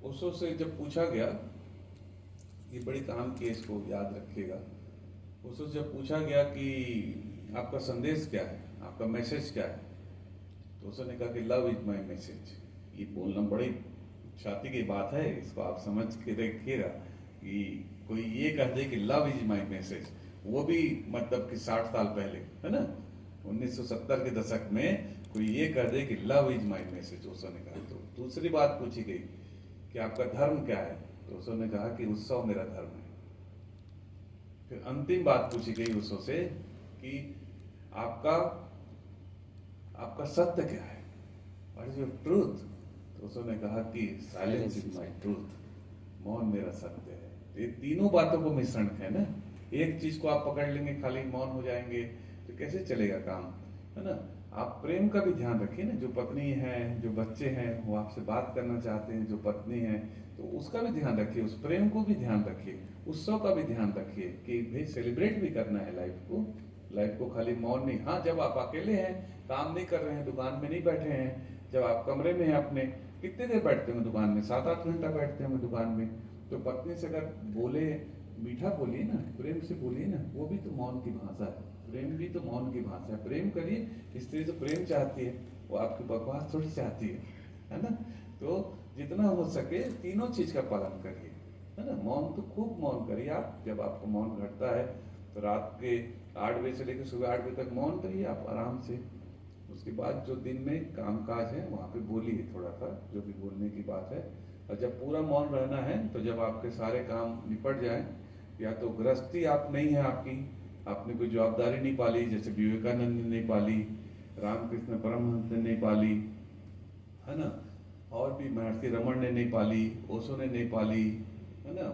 ओशो से जब पूछा गया, ये बड़ी काम की है, इसको याद रखिएगा। ओशो से जब पूछा गया कि आपका संदेश क्या है, आपका मैसेज क्या है, तो ओशो ने कहा कि लव इज माई मैसेज। ये बोलना बड़ी छाती की बात है, इसको आप समझ के देखिएगा कि कोई ये कह दे कि लव इज माई मैसेज, वो भी मतलब कि 60 साल पहले, है ना, 1970 के दशक में कोई ये कह दे कि love is my message, Osho ने कहा। तो दूसरी बात पूछी गई कि आपका धर्म क्या है, तो ओशो ने कहा कि उत्सव मेरा धर्म है। फिर अंतिम बात पूछी गई ओशो से कि आपका आपका सत्य क्या है, व्हाट इज योर ट्रूथ। तो ओशो ने कहा कि साइलेंस इज माई ट्रूथ, मौन मेरा सत्य है। तो ये तीनों बातों को मिश्रण है ना, एक चीज को आप पकड़ लेंगे खाली मौन हो जाएंगे तो कैसे चलेगा काम, है ना। आप प्रेम का भी ध्यान रखिए ना, जो पत्नी है, जो बच्चे हैं, वो आपसे बात करना चाहते हैं, जो पत्नी है, तो उसका भी ध्यान रखिए, उस प्रेम को भी ध्यान रखिए, उत्सव का भी ध्यान रखिए कि भाई सेलिब्रेट भी करना है लाइफ को खाली मौन नहीं। हाँ, जब आप अकेले हैं, काम नहीं कर रहे हैं, दुकान में नहीं बैठे हैं, जब आप कमरे में हैं अपने, कितने देर बैठते हैं दुकान में, 7-8 घंटा बैठते हैं दुकान में, तो पत्नी से अगर बोले, मीठा बोलिए ना, प्रेम से बोलिए ना, वो भी तो मौन की भाषा है, प्रेम भी तो मौन की भाषा है। प्रेम करिए, स्त्री तो प्रेम चाहती है, वो आपकी बकवास थोड़ी चाहती है ना। तो जितना हो सके तीनों चीज का पालन करिए, है ना। मौन तो खूब मौन करिए आप, जब आपको मौन घटता है तो रात के 8 बजे से लेकर सुबह 8 बजे तक मौन करिए आप आराम से। उसके बाद जो दिन में कामकाज है वहाँ पे बोलिए थोड़ा सा, जो भी बोलने की बात है। और जब पूरा मौन रहना है तो जब आपके सारे काम निपट जाएं, या तो गृहस्थी आप नहीं है आपकी, आपने कोई जवाबदारी नहीं पाली, जैसे विवेकानंद ने नहीं पाली, रामकृष्ण परमहंस ने नहीं पाली, है ना, और भी महर्षि रमन ने नहीं पाली, ओशो ने नहीं पाली, है ना,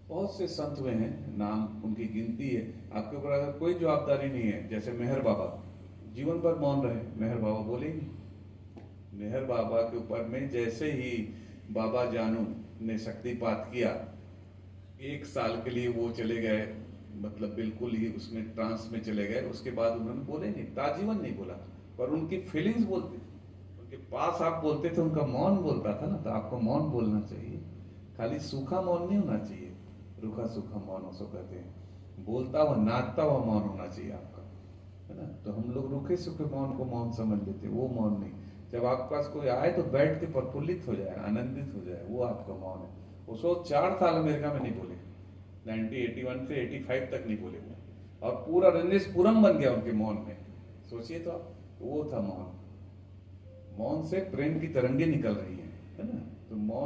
बहुत से संत हुए हैं, नाम उनकी गिनती है। आपके ऊपर अगर कोई जवाबदारी नहीं है, जैसे मेहर बाबा जीवन भर मौन रहे, मेहर बाबा बोले नहीं। मेहर बाबा के ऊपर में जैसे ही बाबा जानू ने शक्तिपात किया, 1 साल के लिए वो चले गए, मतलब बिल्कुल ही उसमें ट्रांस में चले गए। उसके बाद उन्होंने बोले नहीं, ताजीवन नहीं बोला, पर उनकी फीलिंग्स बोलते थे, उनके पास आप बोलते थे, उनका मौन बोलता था ना। तो आपको मौन बोलना चाहिए, खाली सूखा मौन नहीं होना चाहिए, रूखा सूखा मौन उसको कहते हैं, बोलता हुआ नाचता हुआ मौन होना चाहिए आपका, है ना। तो हम लोग रूखे सूखे मौन को मौन समझ लेते, वो मौन नहीं। जब आपके पास कोई आए तो बैठ के प्रफुल्लित हो जाए, आनंदित हो जाए, वो आपका मौन है। उसको 4 साल अमेरिका में नहीं बोले, 1981 से 85 तक नहीं बोले वो, और पूरा रजनीशपुरम बन गया उनके मौन में। सोचिए तो आप, वो था मौन। मौन से प्रेम की तरंगे निकल रही है ना। तो मौन